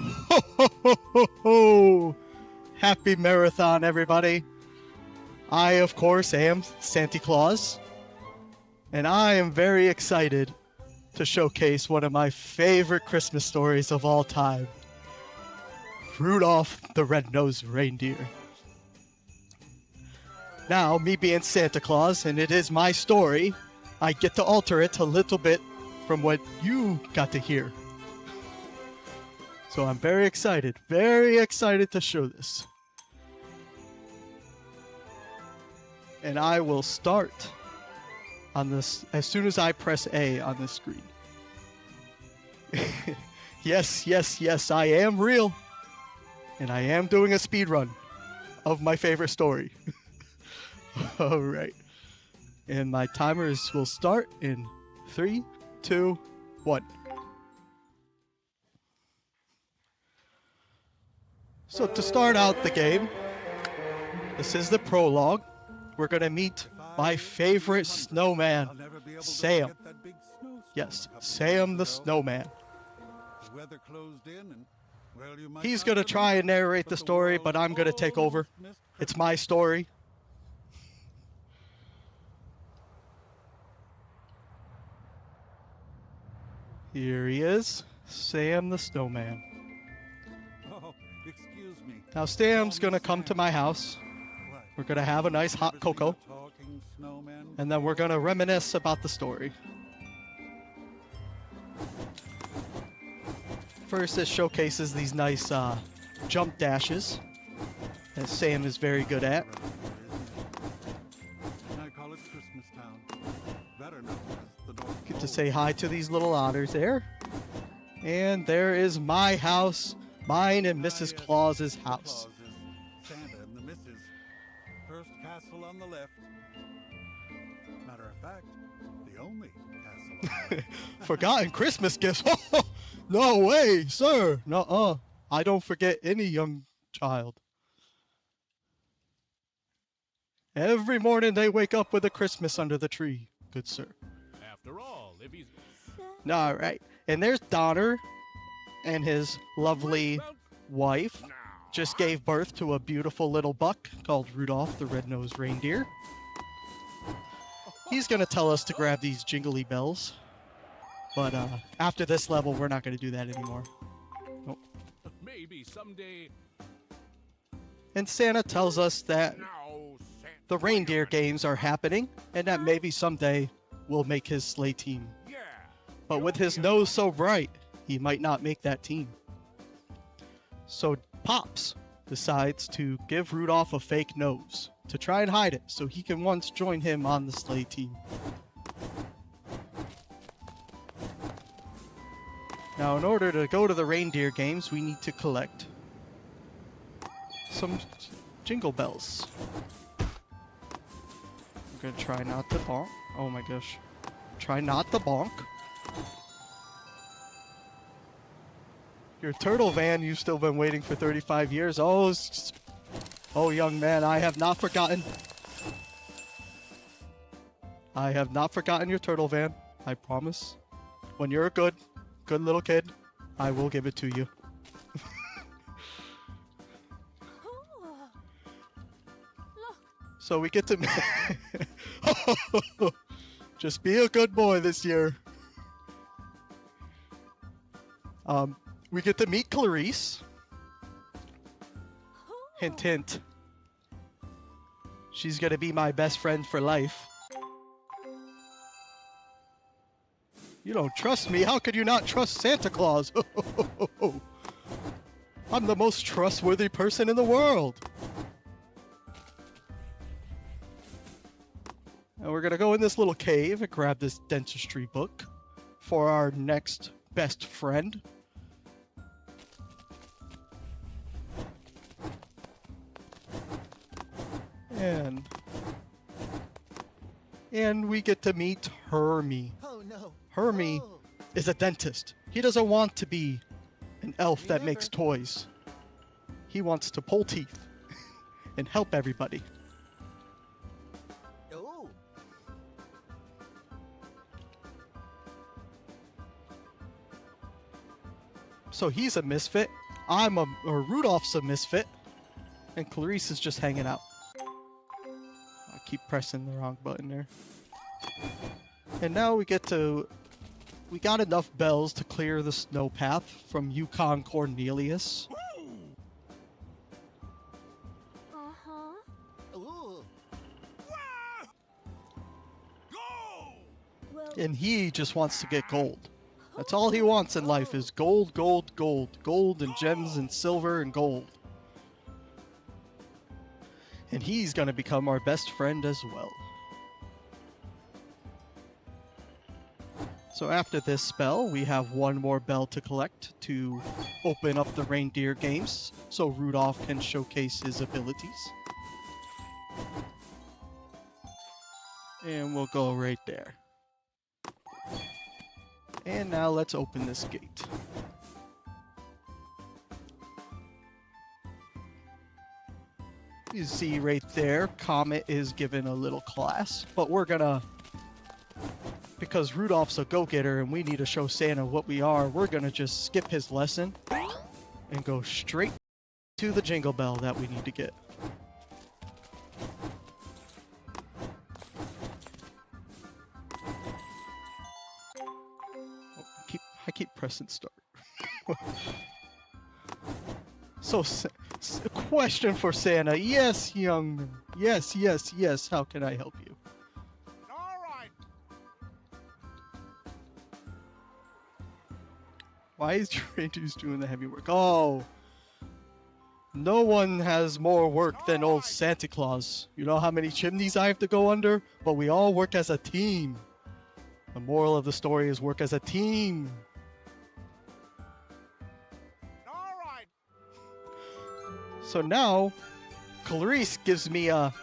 Ho, ho, ho, ho, ho. Happy marathon, everybody. I, of course, am Santa Claus, and I am very excited to showcase one of my favorite Christmas stories of all time, Rudolph the Red-Nosed Reindeer. Now, me being Santa Claus, and it is my story, I get to alter it a little bit from what you got to hear. So I'm very excited to show this. And I will start on this as soon as I press A on the screen. Yes, I am real. And I am doing a speed run of my favorite story. All right. And my timers will start in 3, 2, 1. So to start out the game, this is the prologue. We're going to meet my favorite snowman, Sam. Yes, Sam the snowman. He's going to try and narrate the story, but I'm going to take over. It's my story. Here he is, Sam the snowman. Now Sam's going to come to my house. We're going to have a nice hot cocoa. And then we're going to reminisce about the story. First, it showcases these nice jump dashes that Sam is very good at. Get to say hi to these little otters there. And there is my house, mine and Mrs. Claus's house. Santa and the Missus. First castle on the left. Matter of fact, the only castle on the left. Forgotten Christmas gifts. No way, sir. Nuh-uh. I don't forget any young child. Every morning they wake up with a Christmas under the tree, good sir. After all, if he's... All right. And there's Donner and his lovely wife. Just gave birth to a beautiful little buck called Rudolph the Red-Nosed Reindeer. He's going to tell us to grab these jingly bells. But after this level, we're not going to do that anymore. Nope. Maybe someday... And Santa tells us that the reindeer games are happening and that maybe someday we'll make his sleigh team. But with his nose so bright, he might not make that team. So Pops decides to give Rudolph a fake nose to try and hide it so he can once join him on the sleigh team. Now, in order to go to the reindeer games, we need to collect some jingle bells. I'm gonna try not to bonk. Oh my gosh. Try not to bonk. Your turtle van, you've still been waiting for 35 years. Oh, young man, I have not forgotten. I have not forgotten your turtle van. I promise. When you're a good little kid, I will give it to you. So we get to... Just be a good boy this year. We get to meet Clarice. Hint, hint. She's gonna be my best friend for life. You don't trust me? How could you not trust Santa Claus? I'm the most trustworthy person in the world. And we're gonna go in this little cave and grab this dentistry book for our next best friend. And we get to meet Hermie. Oh no. Hermie is a dentist. He doesn't want to be an elf that makes toys. He wants to pull teeth and help everybody. Oh. So he's a misfit, or Rudolph's a misfit, and Clarice is just hanging out. I keep pressing the wrong button there. And now we got enough bells to clear the snow path from Yukon Cornelius. And he just wants to get gold. That's all he wants in life is gold, gold, gold. Gold and gems and silver and gold. And he's gonna become our best friend as well. So after this spell, we have one more bell to collect to open up the reindeer games so Rudolph can showcase his abilities. And we'll go right there. And now let's open this gate. You see right there, Comet is given a little class, but we're gonna, because Rudolph's a go-getter and we need to show Santa what we are, we're gonna just skip his lesson and go straight to the jingle bell that we need to get. I keep pressing start. So, question for Santa. Yes, young. Yes, yes, yes. How can I help you? All right. Why is Reindeer's doing the heavy work? Oh. No one has more work than old Santa Claus. You know how many chimneys I have to go under? But we all work as a team. The moral of the story is work as a team. So now, Clarice gives me a,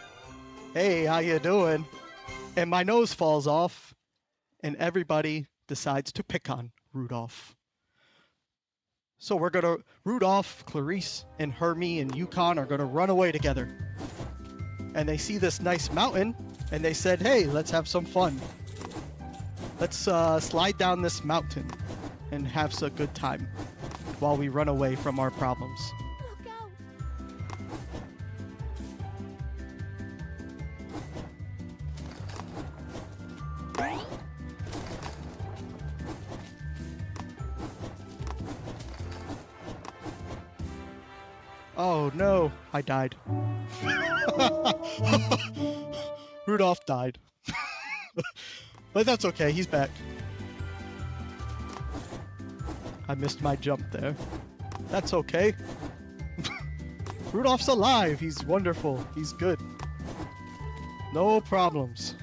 hey, how you doing? And my nose falls off, and everybody decides to pick on Rudolph. So we're gonna, Rudolph, Clarice, and Hermie and Yukon are gonna run away together. And they see this nice mountain, and they said, hey, let's have some fun. Let's slide down this mountain and have a good time while we run away from our problems. Oh no, I died. Rudolph died. But that's okay, he's back. I missed my jump there. That's okay. Rudolph's alive, he's wonderful, he's good. No problems.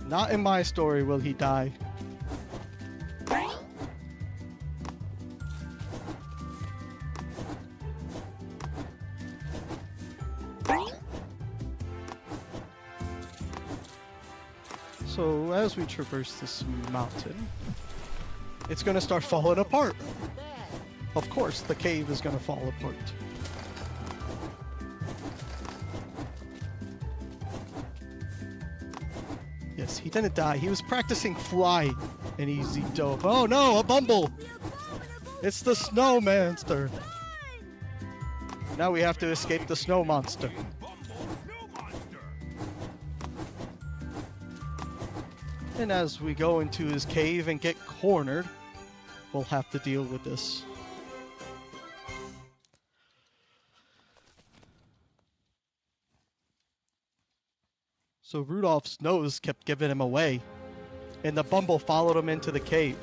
Not in my story will he die. So as we traverse this mountain, it's going to start falling apart. Of course, the cave is going to fall apart. Yes, he didn't die. He was practicing flying, and he dove. Oh no, a bumble! It's the snow monster. Now we have to escape the snow monster. And as we go into his cave and get cornered, we'll have to deal with this. So Rudolph's nose kept giving him away, and the bumble followed him into the cave.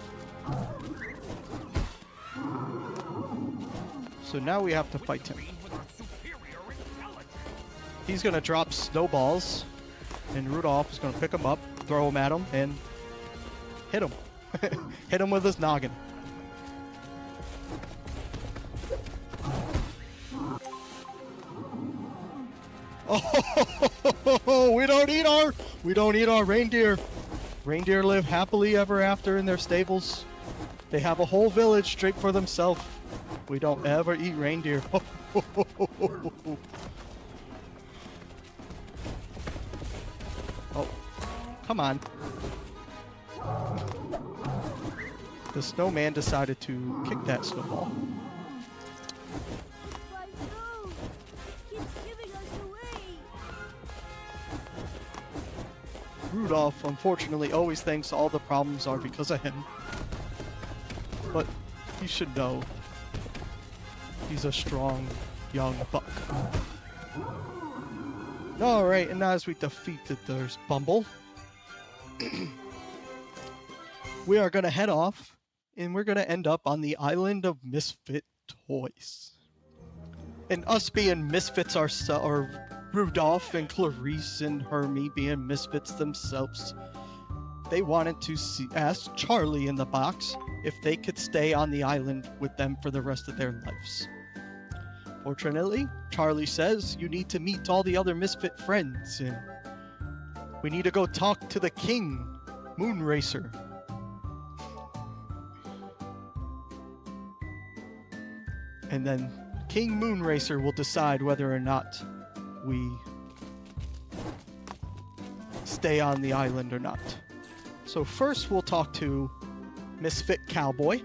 So now we have to fight him. He's gonna drop snowballs, and Rudolph is gonna pick him up, throw him at him, and hit him. Hit him with his noggin. Oh, we don't eat our reindeer. Reindeer live happily ever after in their stables. They have a whole village straight for themselves. We don't ever eat reindeer. Oh, come on. the snowman decided to kick that snowball. My nose keeps giving us away. Rudolph, unfortunately, always thinks all the problems are because of him. But he should know he's a strong, young buck. Alright, and as we defeated there's Bumble, we are going to head off, and we're going to end up on the island of misfit toys. And us being misfits ourselves, or Rudolph and Clarice and Hermie being misfits themselves, they wanted to ask Charlie in the box if they could stay on the island with them for the rest of their lives. Fortunately, Charlie says you need to meet all the other misfit friends, and we need to go talk to the king, Moonracer. And then King Moonracer will decide whether or not we stay on the island or not. So first we'll talk to Misfit Cowboy.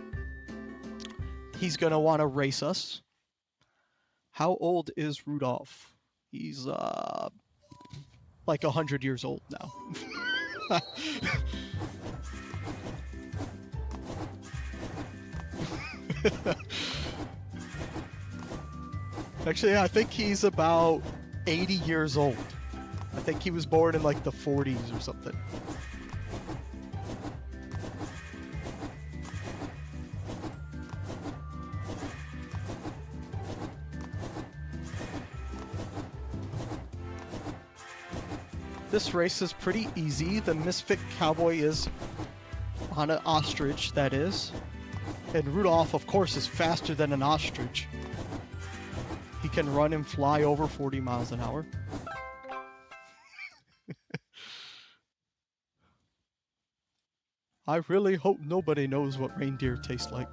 He's gonna want to race us. How old is Rudolph? He's like 100 years old now. Actually, I think he's about 80 years old. I think he was born in like the 40s or something. This race is pretty easy. The Misfit Cowboy is on an ostrich, that is. And Rudolph, of course, is faster than an ostrich. He can run and fly over 40 miles an hour. I really hope nobody knows what reindeer taste like.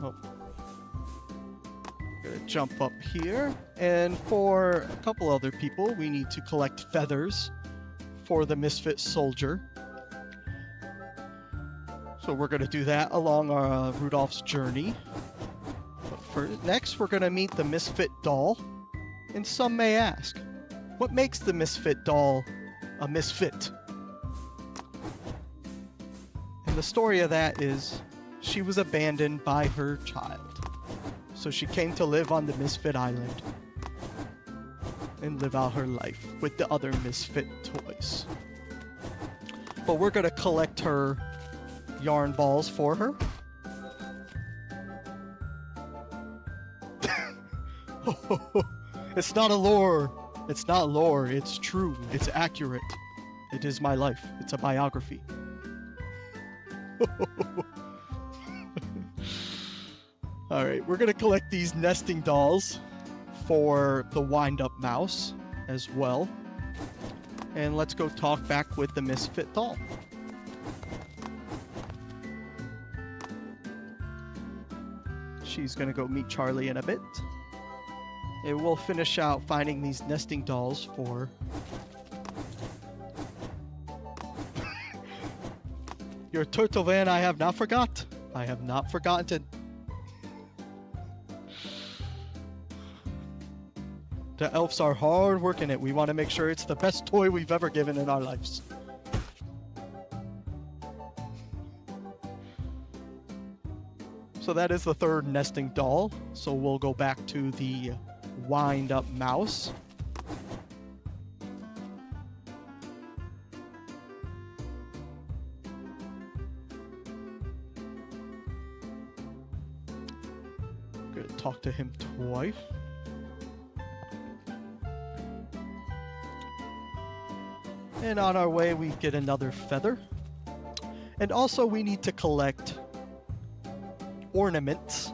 Oh. Gonna jump up here. And for a couple other people, we need to collect feathers for the Misfit Soldier. So we're going to do that along our Rudolph's journey. But next, we're going to meet the Misfit Doll. And some may ask, what makes the Misfit Doll a misfit? And the story of that is she was abandoned by her child. So she came to live on the Misfit Island and live out her life with the other Misfit toys. But we're going to collect her yarn balls for her. It's not a lore. It's not lore. It's true. It's accurate. It is my life. It's a biography. Alright, we're going to collect these nesting dolls for the wind-up mouse as well. And let's go talk back with the Misfit doll. She's going to go meet Charlie in a bit. And we'll finish out finding these nesting dolls for... Your turtle van I have not forgot. I have not forgotten. The elves are hard working it. We want to make sure it's the best toy we've ever given in our lives. So that is the third nesting doll. So we'll go back to the wind-up mouse. Gonna talk to him twice. And on our way, we get another feather. And also, we need to collect ornaments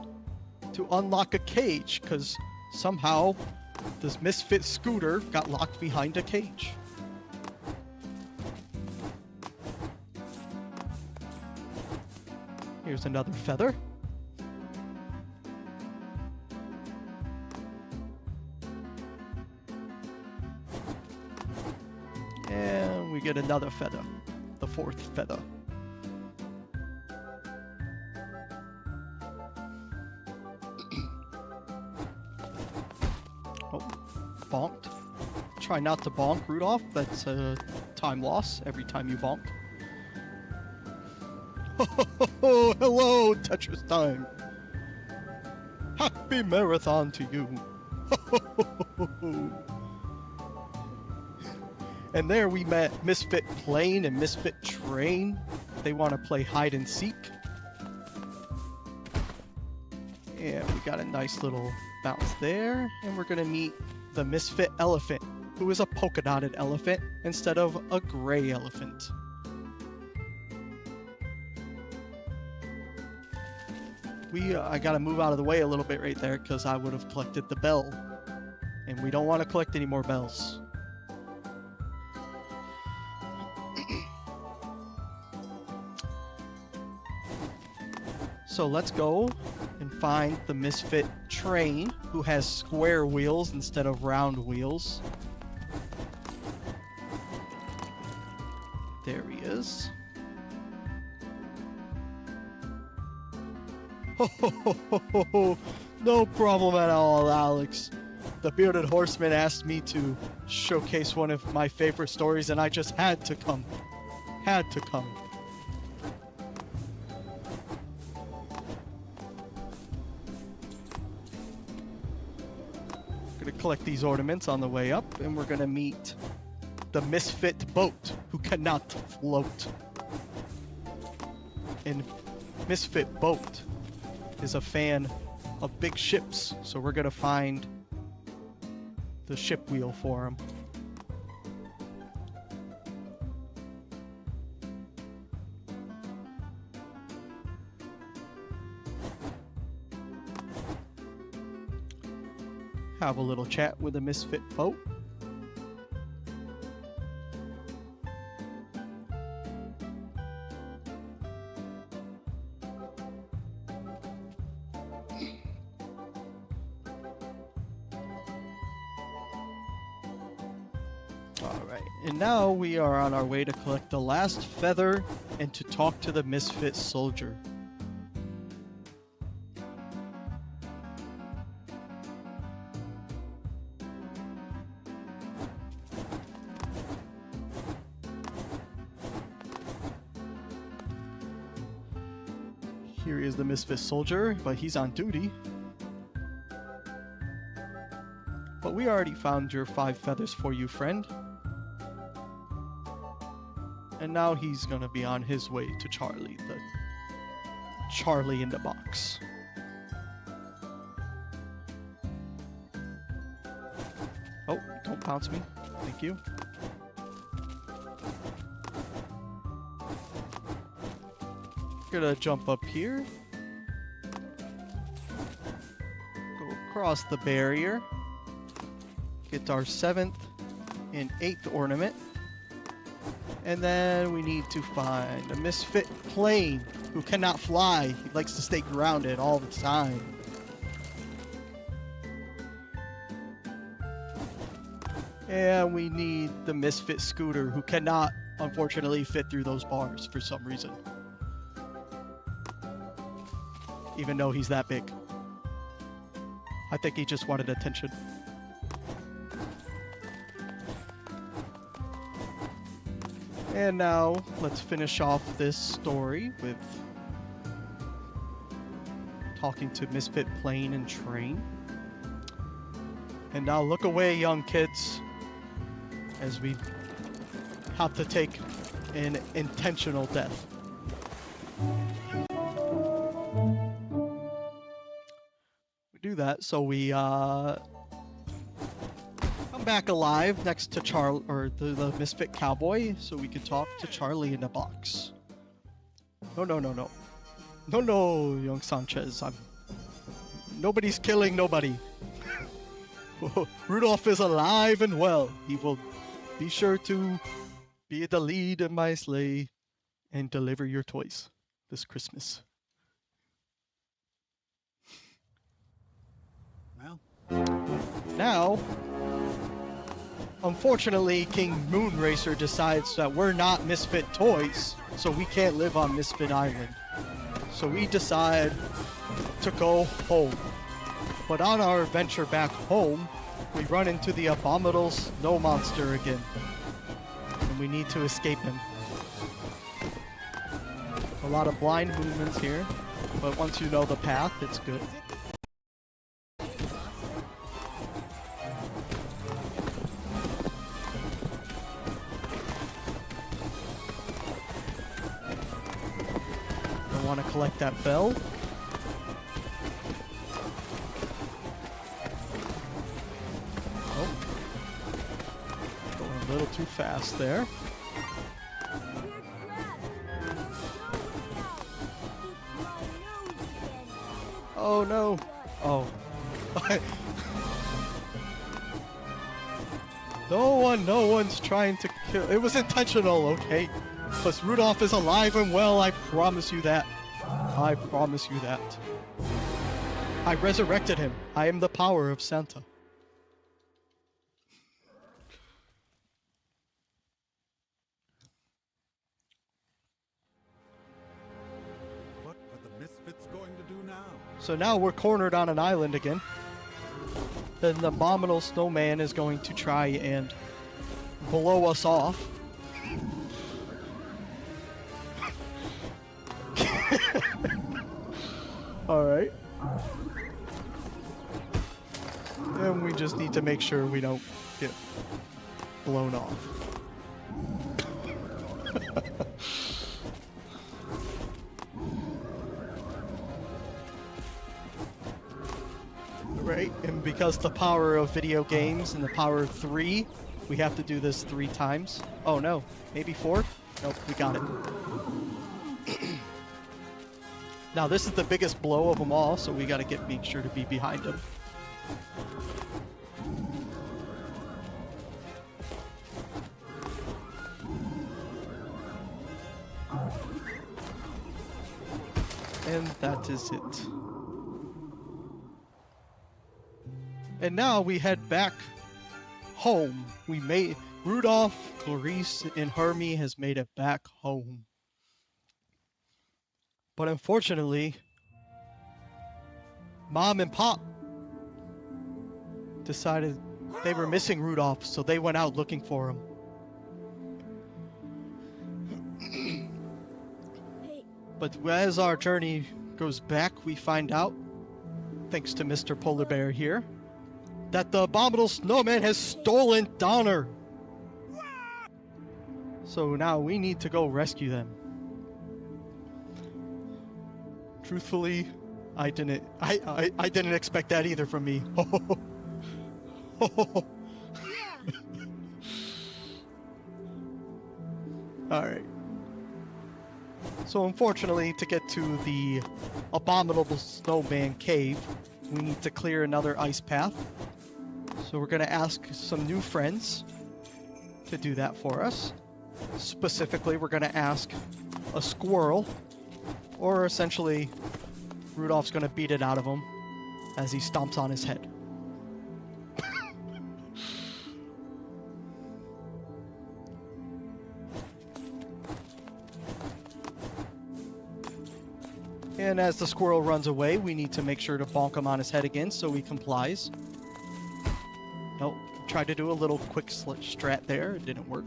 to unlock a cage, because somehow this misfit scooter got locked behind a cage. Here's another feather. And we get another feather. The 4th feather. Oh, bonked. Try not to bonk, Rudolph. That's a time loss every time you bonk. Oh, hello, Tetris time. Happy marathon to you. And there we met Misfit Plane and Misfit Train. They want to play hide and seek. And we got a nice little bounce there. And we're going to meet the Misfit Elephant, who is a polka dotted elephant instead of a gray elephant. I gotta move out of the way a little bit right there because I would have collected the bell. And we don't want to collect any more bells. So let's go and find the Misfit Train, who has square wheels instead of round wheels. There he is. No problem at all, Alex. The Bearded Horseman asked me to showcase one of my favorite stories, and I just had to come. Had to come. Gonna collect these ornaments on the way up, and we're gonna meet the Misfit Boat, who cannot float. And Misfit Boat is a fan of big ships, so we're gonna find the ship wheel for him. Have a little chat with the Misfit Boat. Alright, and now we are on our way to collect the last feather and to talk to the Misfit Soldier. Here is the Misfit Soldier, but he's on duty. But we already found your 5 feathers for you, friend. And now he's gonna be on his way to Charlie, the Charlie in the box. Oh, don't pounce me. Thank you. Gonna jump up here. Go across the barrier. Get our 7th and 8th ornament. And then we need to find a Misfit Plane who cannot fly. He likes to stay grounded all the time. And we need the Misfit Scooter who cannot, unfortunately, fit through those bars for some reason. Even though he's that big. I think he just wanted attention. And now, let's finish off this story with talking to Misfit Plane and Train. And now look away, young kids, as we have to take an intentional death. We do that, so we come back alive next to the Misfit Cowboy, so we can talk to Charlie in the box. No, young Sanchez. Nobody's killing nobody. Rudolph is alive and well. He will be sure to be at the lead in my sleigh and deliver your toys this Christmas. Well, Now, Unfortunately, King Moonracer decides that we're not Misfit toys, so we can't live on Misfit Island. So we decide to go home. But on our adventure back home, we run into the abominable snow monster again. And we need to escape him. A lot of blind movements here, but once you know the path, it's good. I want to collect that bell. Oh. Going a little too fast there. Oh no! Oh. No one's trying to kill. It was intentional, okay? Plus Rudolph is alive and well, I promise you that. I promise you that. I resurrected him. I am the power of Santa. What are the misfits going to do now? So now we're cornered on an island again. Then the abominable snowman is going to try and blow us off. Alright. And we just need to make sure we don't get blown off. Right, and because the power of video games and the power of 3, we have to do this 3 times. Oh no, maybe 4? Nope, we got it. Now this is the biggest blow of them all, so we gotta make sure to be behind him. And that is it. And now we head back home. Rudolph, Clarice, and Hermie has made it back home. But unfortunately, Mom and Pop decided they were missing Rudolph, so they went out looking for him. But as our journey goes back, we find out, thanks to Mr. Polar Bear here, that the abominable snowman has stolen Donner. So now we need to go rescue them. Truthfully, I didn't expect that either from me. Alright. So unfortunately, to get to the abominable snowman cave, we need to clear another ice path. So we're going to ask some new friends to do that for us. Specifically, we're going to ask a squirrel, or essentially Rudolph's going to beat it out of him as he stomps on his head. And as the squirrel runs away, we need to make sure to bonk him on his head again so he complies. Nope, tried to do a little quick strat there, it didn't work.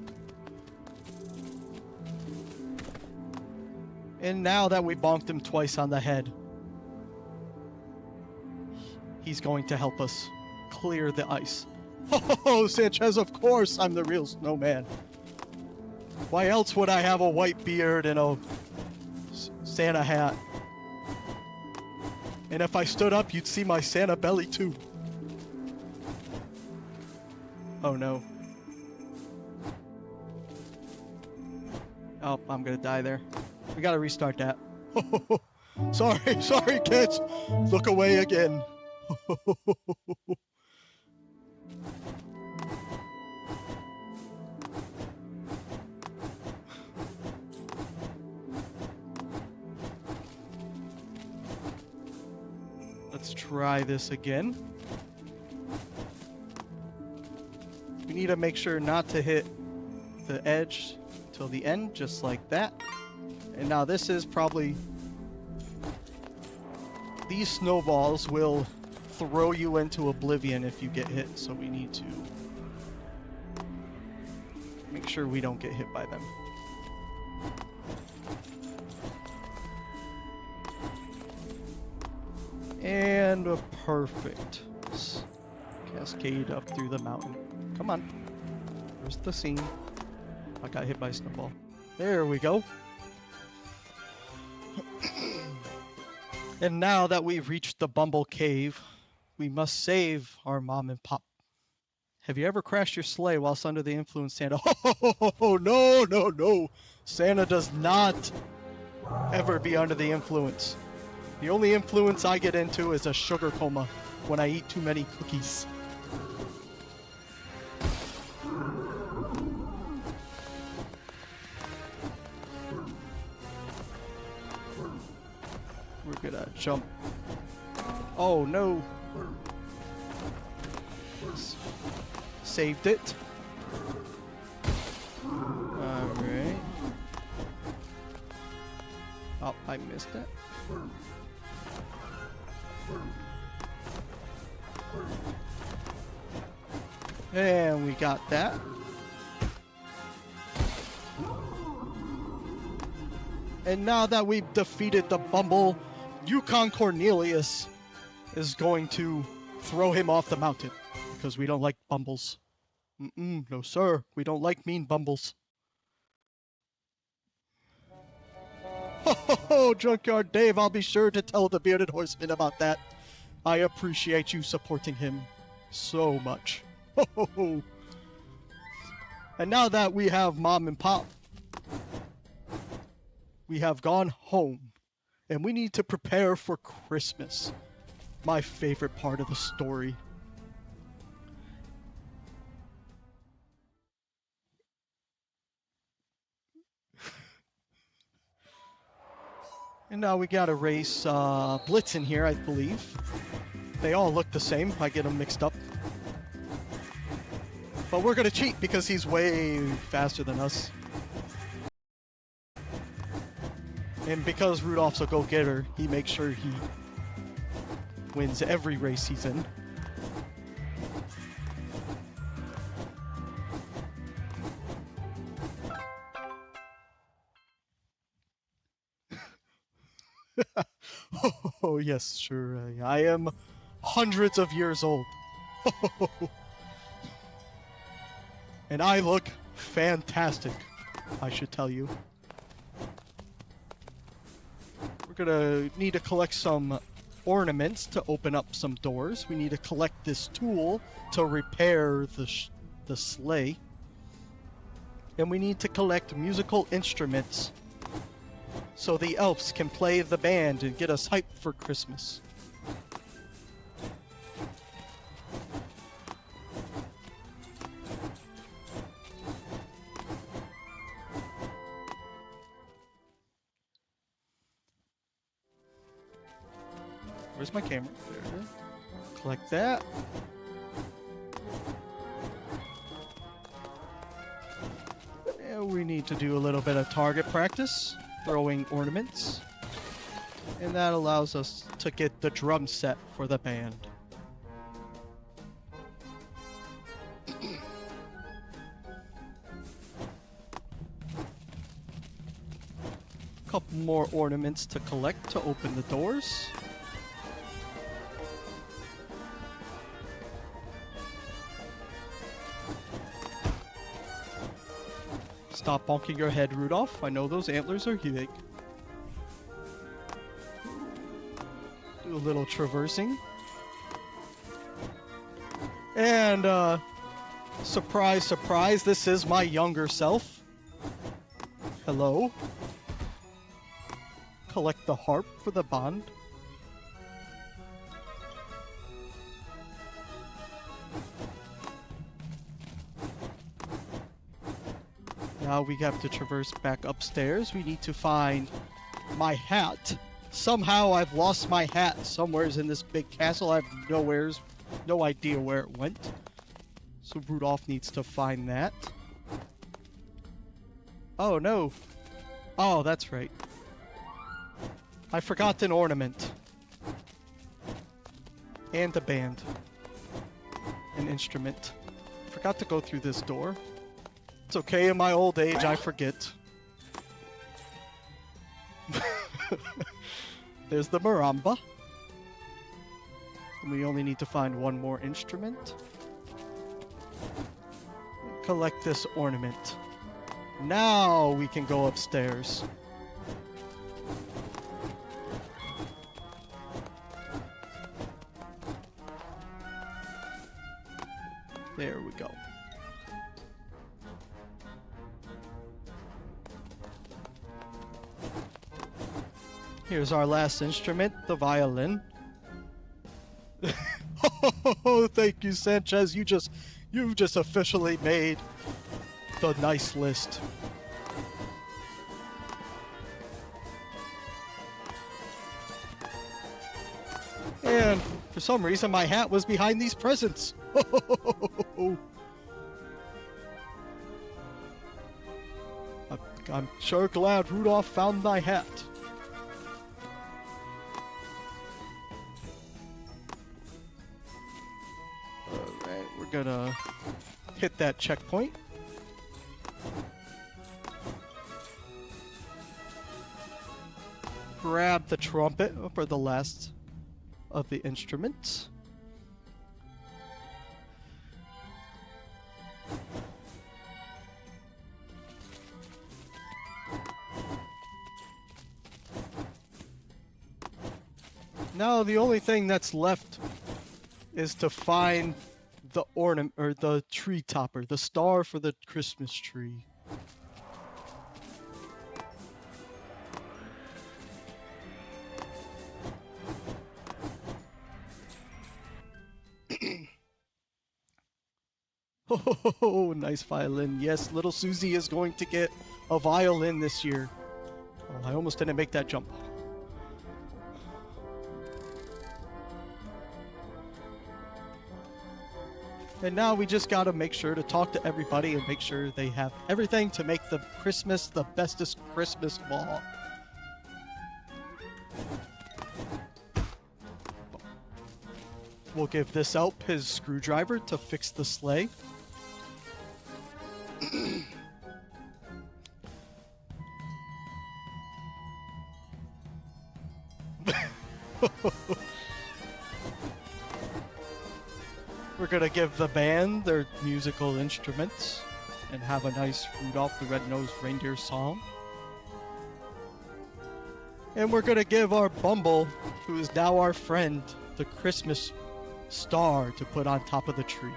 And now that we bonked him twice on the head, he's going to help us clear the ice. Oh, Sanchez, of course I'm the real snowman. Why else would I have a white beard and a Santa hat? And if I stood up, you'd see my Santa belly too. Oh no. Oh, I'm gonna die there. We gotta restart that. Sorry kids. Look away again. Let's try this again. We need to make sure not to hit the edge till the end, just like that. And now this is probably... These snowballs will throw you into oblivion if you get hit, so we need to make sure we don't get hit by them. And perfect. Cascade up through the mountain. Come on. Where's the scene? I got hit by a snowball. There we go. And now that we've reached the Bumble Cave, we must save our mom and pop. Have you ever crashed your sleigh whilst under the influence, Santa? Oh, no, no, no. Santa does not ever be under the influence. The only influence I get into is a sugar coma when I eat too many cookies. We're gonna jump. Oh no. Saved it. Alright. Oh, I missed it. And we got that. And now that we've defeated the Bumble, Yukon Cornelius is going to throw him off the mountain because we don't like bumbles. No sir, we don't like mean bumbles. Ho, Junkyard Dave, I'll be sure to tell the Bearded Horsemen about that. I appreciate you supporting him so much. Ho. And now that we have Mom and Pop, we have gone home. And we need to prepare for Christmas. My favorite part of the story. And now we gotta race Blitzen here, I believe. They all look the same. I get them mixed up. But we're gonna cheat because he's way faster than us. And because Rudolph's a go-getter, he makes sure he wins every race he's in. Oh, yes, sure. I am hundreds of years old. And I look fantastic, I should tell you. We're gonna need to collect some ornaments to open up some doors. We need to collect this tool to repair the sleigh. And we need to collect musical instruments so the elves can play the band and get us hyped for Christmas. Where's my camera? There it is. Collect that. And we need to do a little bit of target practice, throwing ornaments. And that allows us to get the drum set for the band. Couple more ornaments to collect to open the doors. Stop bonking your head, Rudolph. I know those antlers are big. Do a little traversing. And, surprise, surprise, this is my younger self. Hello. Collect the harp for the bond. Now we have to traverse back upstairs. We need to find my hat. Somehow I've lost my hat somewheres in this big castle. I have no idea where it went. So Rudolph needs to find that. Oh no. Oh, that's right. I forgot an ornament. And a band. An instrument. Forgot to go through this door. It's okay, in my old age I forget. There's the maramba. And we only need to find one more instrument. Collect this ornament. Now we can go upstairs. There we go. Here's our last instrument, the violin. Oh, thank you, Sanchez. You've just officially made the nice list. And for some reason, my hat was behind these presents. I'm sure glad Rudolph found my hat. Alright, we're gonna hit that checkpoint. Grab the trumpet for the last of the instruments. Now the only thing that's left is to find the ornament, or the tree topper, the star for the Christmas tree. Oh, nice violin. Yes, little Susie is going to get a violin this year. Oh, I almost didn't make that jump. And now we just gotta make sure to talk to everybody and make sure they have everything to make the Christmas the bestest Christmas of all. We'll give this elf his screwdriver to fix the sleigh. We're gonna give the band their musical instruments and have a nice Rudolph the Red-Nosed Reindeer song. And we're gonna give our Bumble, who is now our friend, the Christmas star to put on top of the tree.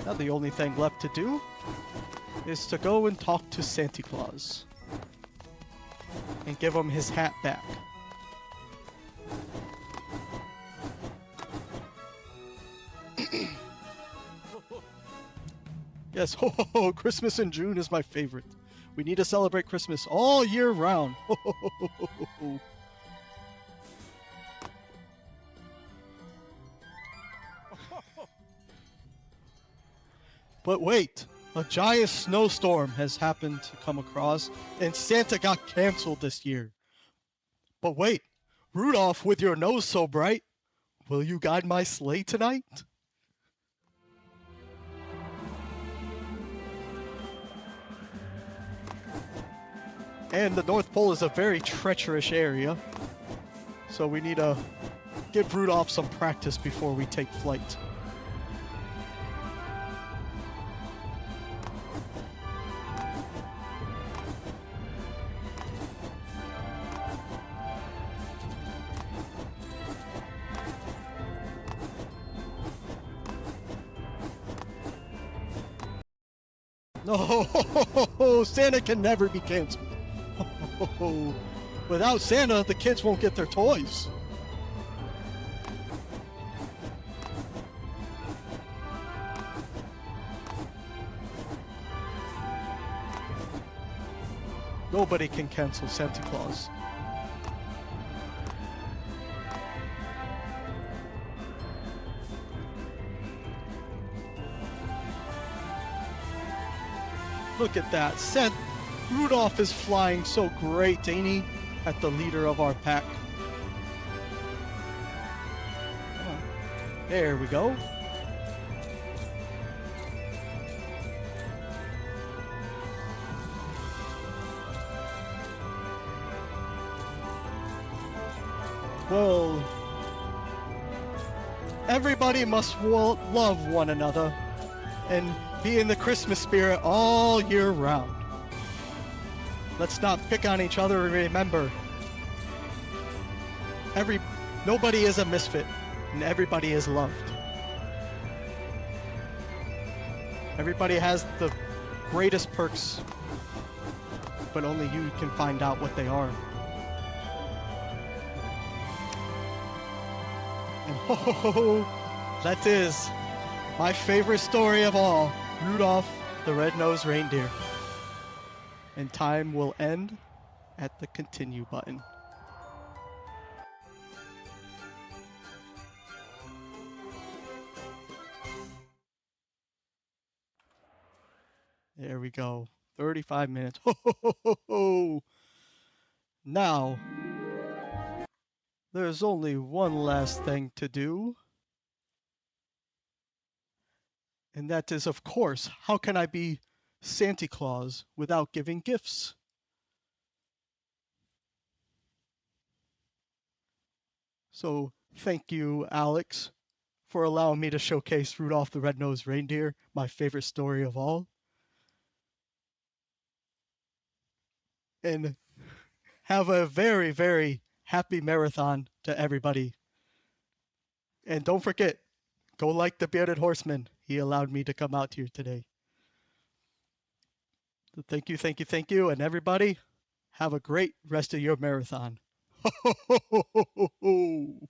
Now the only thing left to do is to go and talk to Santa Claus and give him his hat back. Yes, ho ho ho, Christmas in June is my favorite. We need to celebrate Christmas all year round. Ho ho ho ho ho ho. But wait, a giant snowstorm has happened to come across, and Santa got canceled this year. But wait, Rudolph, with your nose so bright, will you guide my sleigh tonight? And the North Pole is a very treacherous area, so we need to give Rudolph some practice before we take flight. No, Santa can never be canceled. Without Santa, the kids won't get their toys. Nobody can cancel Santa Claus. Look at that. Rudolph is flying so great, ain't he? At the leader of our pack. Come on. There we go. Well, everybody must love one another and be in the Christmas spirit all year round. Let's not pick on each other and remember, nobody is a misfit and everybody is loved. Everybody has the greatest perks, but only you can find out what they are. And ho ho ho ho, that is my favorite story of all, Rudolph the Red-Nosed Reindeer. And time will end at the continue button. There we go. 35 minutes. Ho ho ho ho ho. Now, there's only one last thing to do. And that is, of course, how can I be Santa Claus without giving gifts? So thank you, Alex, for allowing me to showcase Rudolph the Red-Nosed Reindeer, my favorite story of all. And have a very, very happy marathon to everybody. And don't forget, go like the Bearded Horseman. He allowed me to come out here today. So thank you, thank you, thank you. And everybody, have a great rest of your marathon. Ho, ho, ho, ho, ho, ho.